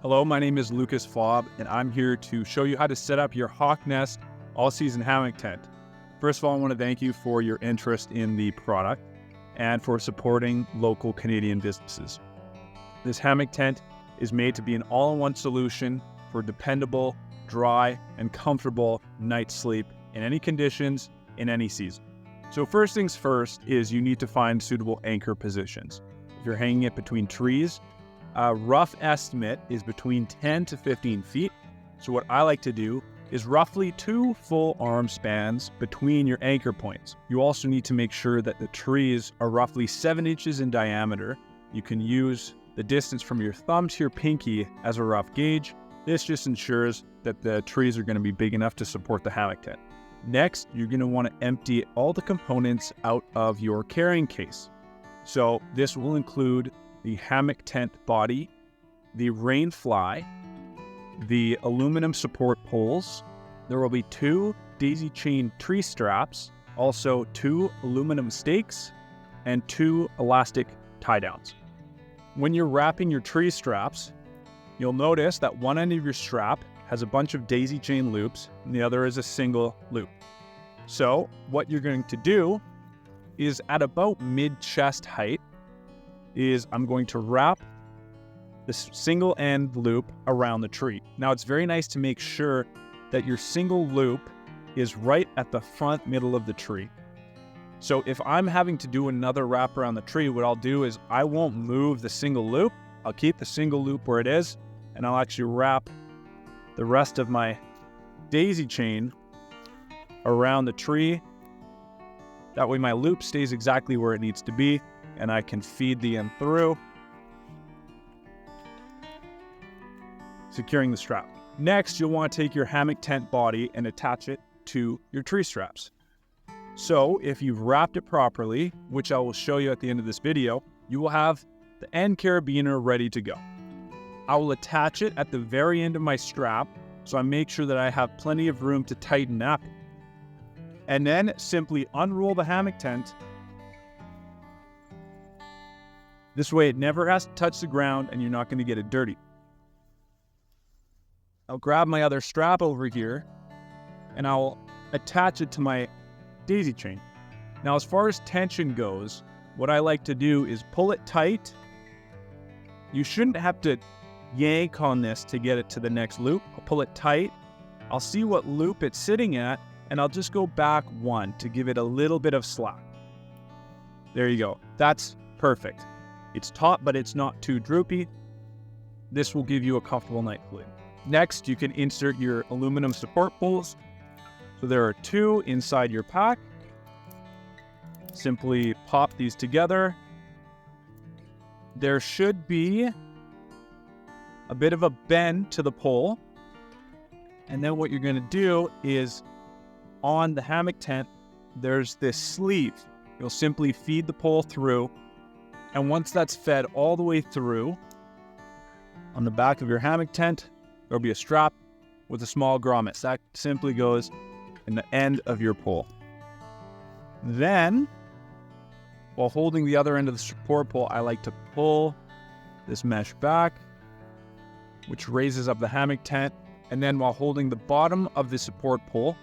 Hello, my name is Lucas Fobb, and I'm here to show you how to set up your Hawk Nest All-Season Hammock tent. First of all, I want to thank you for your interest in the product and for supporting local Canadian businesses. This hammock tent is made to be an all-in-one solution for dependable, dry, and comfortable night sleep in any conditions, in any season. So first things first is you need to find suitable anchor positions. If you're hanging it between trees, a rough estimate is between 10 to 15 feet. So what I like to do is roughly 2 full arm spans between your anchor points. You also need to make sure that the trees are roughly 7 inches in diameter. You can use the distance from your thumb to your pinky as a rough gauge. This just ensures that the trees are going to be big enough to support the hammock tent. Next, you're going to want to empty all the components out of your carrying case. So this will include the hammock tent body, the rain fly, the aluminum support poles. There will be 2 daisy chain tree straps, also 2 aluminum stakes, and 2 elastic tie downs. When you're wrapping your tree straps, you'll notice that one end of your strap has a bunch of daisy chain loops and the other is a single loop. So what you're going to do is at about mid-chest height, I'm going to wrap this single end loop around the tree. Now it's very nice to make sure that your single loop is right at the front middle of the tree. So if I'm having to do another wrap around the tree, what I'll do is I won't move the single loop. I'll keep the single loop where it is, and I'll actually wrap the rest of my daisy chain around the tree. That way my loop stays exactly where it needs to be, and I can feed the end through, securing the strap. Next, you'll want to take your hammock tent body and attach it to your tree straps. So if you've wrapped it properly, which I will show you at the end of this video, you will have the end carabiner ready to go. I will attach it at the very end of my strap, so I make sure that I have plenty of room to tighten up. And then simply unroll the hammock tent. This way it never has to touch the ground and you're not going to get it dirty. I'll grab my other strap over here and I'll attach it to my daisy chain. Now as far as tension goes, what I like to do is pull it tight. You shouldn't have to yank on this to get it to the next loop. I'll pull it tight. I'll see what loop it's sitting at and I'll just go back 1 to give it a little bit of slack. There you go. That's perfect. It's taut, but it's not too droopy. This will give you a comfortable night's sleep. Next, you can insert your aluminum support poles. So there are 2 inside your pack. Simply pop these together. There should be a bit of a bend to the pole. And then what you're going to do is on the hammock tent, there's this sleeve. You'll simply feed the pole through. And once that's fed all the way through, on the back of your hammock tent, there'll be a strap with a small grommet. That simply goes in the end of your pole. Then, while holding the other end of the support pole, I like to pull this mesh back, which raises up the hammock tent. And then while holding the bottom of the support pole,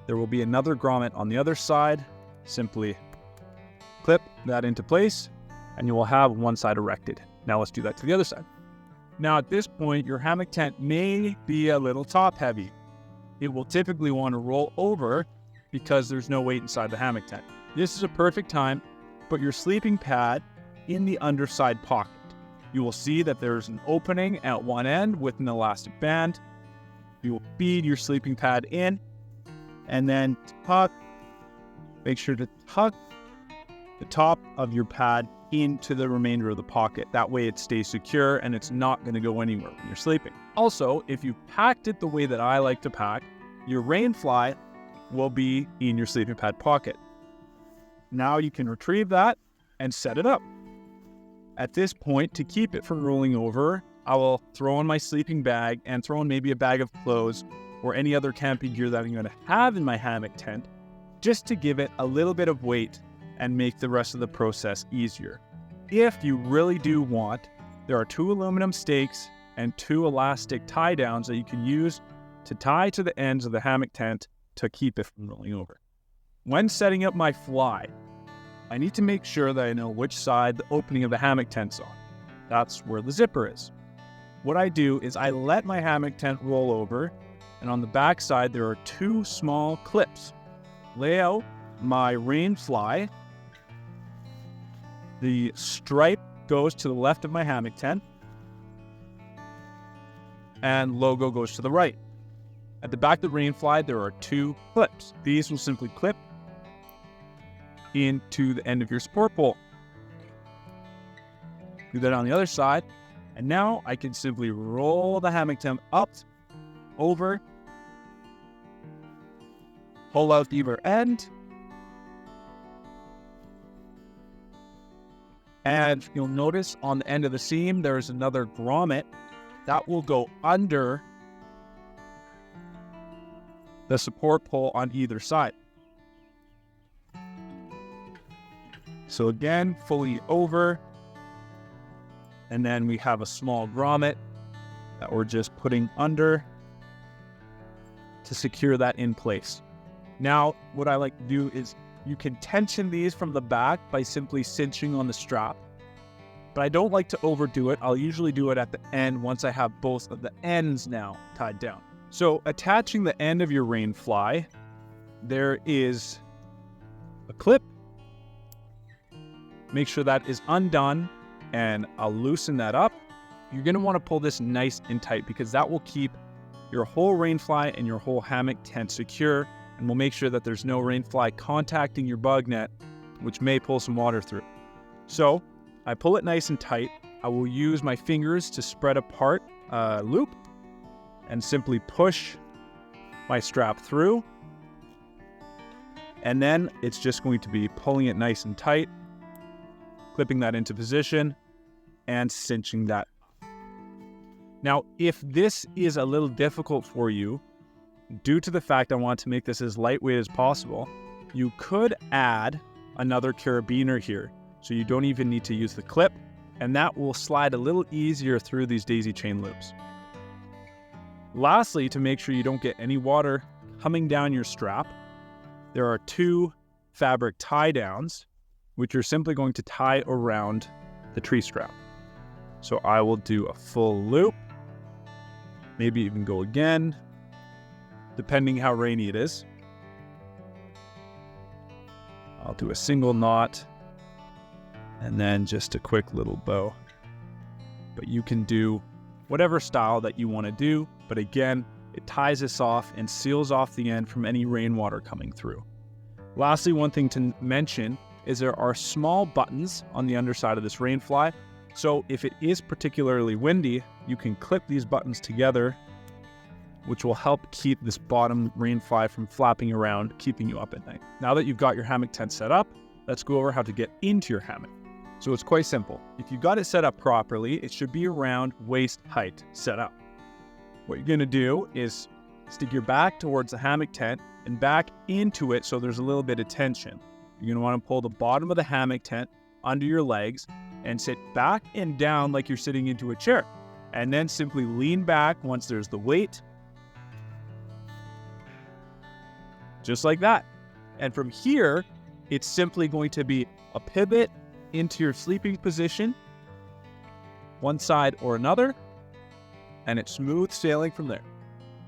there will be another grommet on the other side. Simply clip that into place, and you will have one side erected. Now let's do that to the other side. Now at this point, your hammock tent may be a little top heavy. It will typically want to roll over because there's no weight inside the hammock tent. This is a perfect time to put your sleeping pad in the underside pocket. You will see that there's an opening at one end with an elastic band. You will feed your sleeping pad in and then tuck. Make sure to tuck the top of your pad into the remainder of the pocket. That way it stays secure and it's not going to go anywhere when you're sleeping. Also, if you packed it the way that I like to pack, your rain fly will be in your sleeping pad pocket. Now you can retrieve that and set it up. At this point, to keep it from rolling over, I will throw in my sleeping bag and throw in maybe a bag of clothes or any other camping gear that I'm going to have in my hammock tent, just to give it a little bit of weight and make the rest of the process easier. If you really do want, there are 2 aluminum stakes and 2 elastic tie downs that you can use to tie to the ends of the hammock tent to keep it from rolling over. When setting up my fly, I need to make sure that I know which side the opening of the hammock tent's on. That's where the zipper is. What I do is I let my hammock tent roll over, and on the back side there are 2 small clips. Lay out my rain fly. The stripe goes to the left of my hammock tent, and logo goes to the right. At the back of the rain fly there are 2 clips. These will simply clip into the end of your support pole. Do that on the other side, and now I can simply roll the hammock tent up, over, pull out either end, and you'll notice on the end of the seam there's another grommet that will go under the support pole on either side. So again, fully over, and then we have a small grommet that we're just putting under to secure that in place. Now, what I like to do is you can tension these from the back by simply cinching on the strap, but I don't like to overdo it. I'll usually do it at the end once I have both of the ends now tied down. So attaching the end of your rain fly, there is a clip. Make sure that is undone, and I'll loosen that up. You're going to want to pull this nice and tight because that will keep your whole rain fly and your whole hammock tent secure, and will make sure that there's no rain fly contacting your bug net, which may pull some water through. So I pull it nice and tight. I will use my fingers to spread apart a loop and simply push my strap through. And then it's just going to be pulling it nice and tight, clipping that into position, and cinching that. Now, if this is a little difficult for you, due to the fact I want to make this as lightweight as possible, you could add another carabiner here, so you don't even need to use the clip, and that will slide a little easier through these daisy chain loops. Lastly, to make sure you don't get any water coming down your strap, there are 2 fabric tie downs, which you're simply going to tie around the tree strap. So I will do a full loop, maybe even go again, depending how rainy it is. I'll do a single knot, and then just a quick little bow. But you can do whatever style that you want to do, but again, it ties this off and seals off the end from any rainwater coming through. Lastly, one thing to mention is there are small buttons on the underside of this rain fly. So if it is particularly windy, you can clip these buttons together, which will help keep this bottom rain fly from flapping around, keeping you up at night. Now that you've got your hammock tent set up, let's go over how to get into your hammock. So it's quite simple. If you've got it set up properly, it should be around waist height set up. What you're gonna do is stick your back towards the hammock tent and back into it so there's a little bit of tension. You're gonna wanna pull the bottom of the hammock tent under your legs and sit back and down like you're sitting into a chair. And then simply lean back once there's the weight. Just like that. And from here, it's simply going to be a pivot into your sleeping position, one side or another, and it's smooth sailing from there.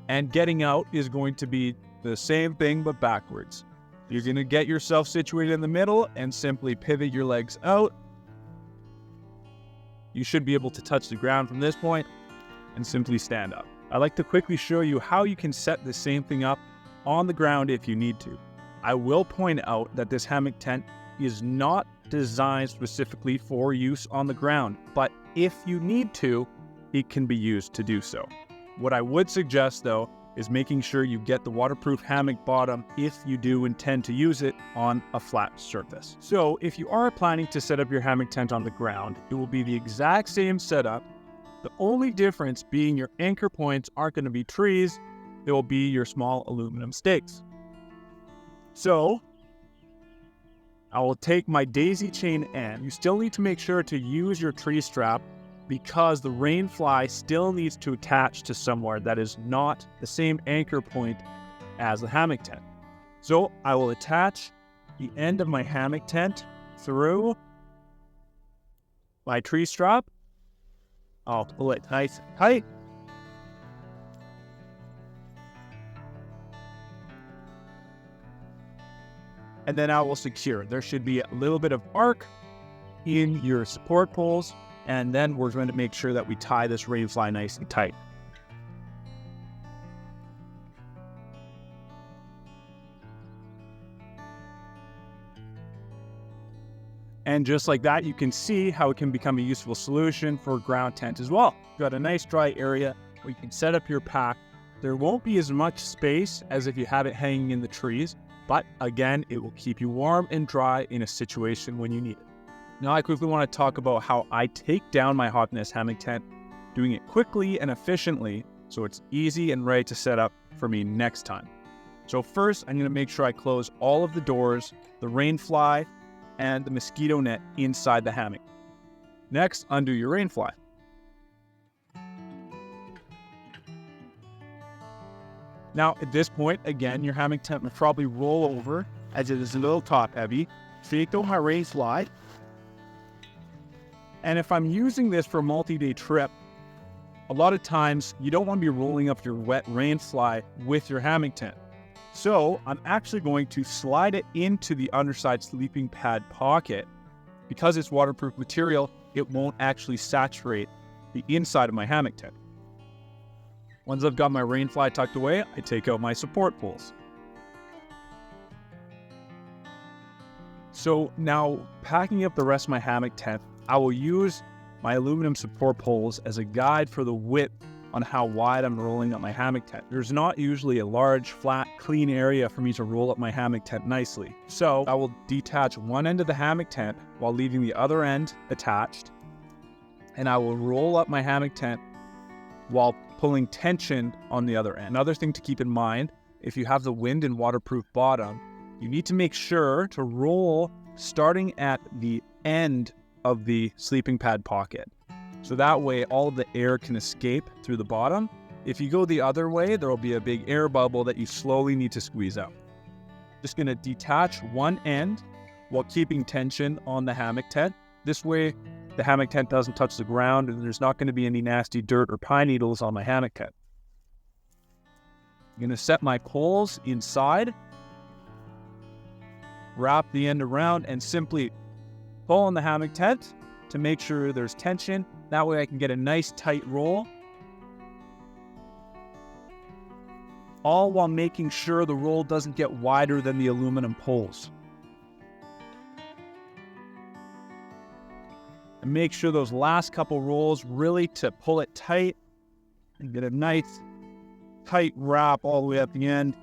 And getting out is going to be the same thing but backwards. You're going to get yourself situated in the middle and simply pivot your legs out. You should be able to touch the ground from this point and simply stand up. I'd like to quickly show you how you can set the same thing up on the ground if you need to. I will point out that this hammock tent is not designed specifically for use on the ground, but if you need to, it can be used to do so. What I would suggest though is making sure you get the waterproof hammock bottom if you do intend to use it on a flat surface. So if you are planning to set up your hammock tent on the ground, it will be the exact same setup. The only difference being your anchor points aren't going to be trees, they will be your small aluminum stakes. So I will take my daisy chain end. You still need to make sure to use your tree strap because the rain fly still needs to attach to somewhere that is not the same anchor point as the hammock tent. So I will attach the end of my hammock tent through my tree strap. I'll pull it nice and tight. And then I will secure. There should be a little bit of arc in your support poles, and then we're going to make sure that we tie this rain fly nice and tight. And just like that, you can see how it can become a useful solution for a ground tent as well. You've got a nice dry area where you can set up your pack. There won't be as much space as if you have it hanging in the trees, but again, it will keep you warm and dry in a situation when you need it. Now I quickly want to talk about how I take down my Hawk Nest hammock tent, doing it quickly and efficiently so it's easy and ready to set up for me next time. So first, I'm going to make sure I close all of the doors, the rain fly, and the mosquito net inside the hammock. Next, undo your rain fly. Now, at this point, again, your hammock tent will probably roll over as it is a little top heavy. Take out my rain fly. And if I'm using this for a multi-day trip, a lot of times you don't want to be rolling up your wet rain fly with your hammock tent. So I'm actually going to slide it into the underside sleeping pad pocket. Because it's waterproof material, it won't actually saturate the inside of my hammock tent. Once I've got my rain fly tucked away, I take out my support poles. So now, packing up the rest of my hammock tent, I will use my aluminum support poles as a guide for the width on how wide I'm rolling up my hammock tent. There's not usually a large, flat, clean area for me to roll up my hammock tent nicely. So I will detach one end of the hammock tent while leaving the other end attached, and I will roll up my hammock tent while pulling tension on the other end. Another thing to keep in mind, if you have the wind and waterproof bottom, you need to make sure to roll starting at the end of the sleeping pad pocket. So that way all of the air can escape through the bottom. If you go the other way, there will be a big air bubble that you slowly need to squeeze out. Just going to detach one end while keeping tension on the hammock tent. This way the hammock tent doesn't touch the ground and there's not going to be any nasty dirt or pine needles on my hammock tent. I'm going to set my poles inside, wrap the end around, and simply pull on the hammock tent to make sure there's tension. That way I can get a nice tight roll, all while making sure the roll doesn't get wider than the aluminum poles. And make sure those last couple rolls really to pull it tight and get a nice tight wrap all the way at the end.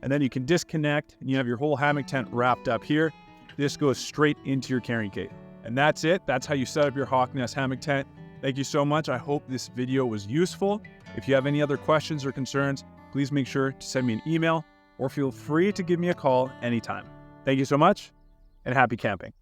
And then you can disconnect and you have your whole hammock tent wrapped up here. This goes straight into your carrying case. And that's it. That's how you set up your Hawk Nest hammock tent. Thank you so much. I hope this video was useful. If you have any other questions or concerns, please make sure to send me an email or feel free to give me a call anytime. Thank you so much and happy camping.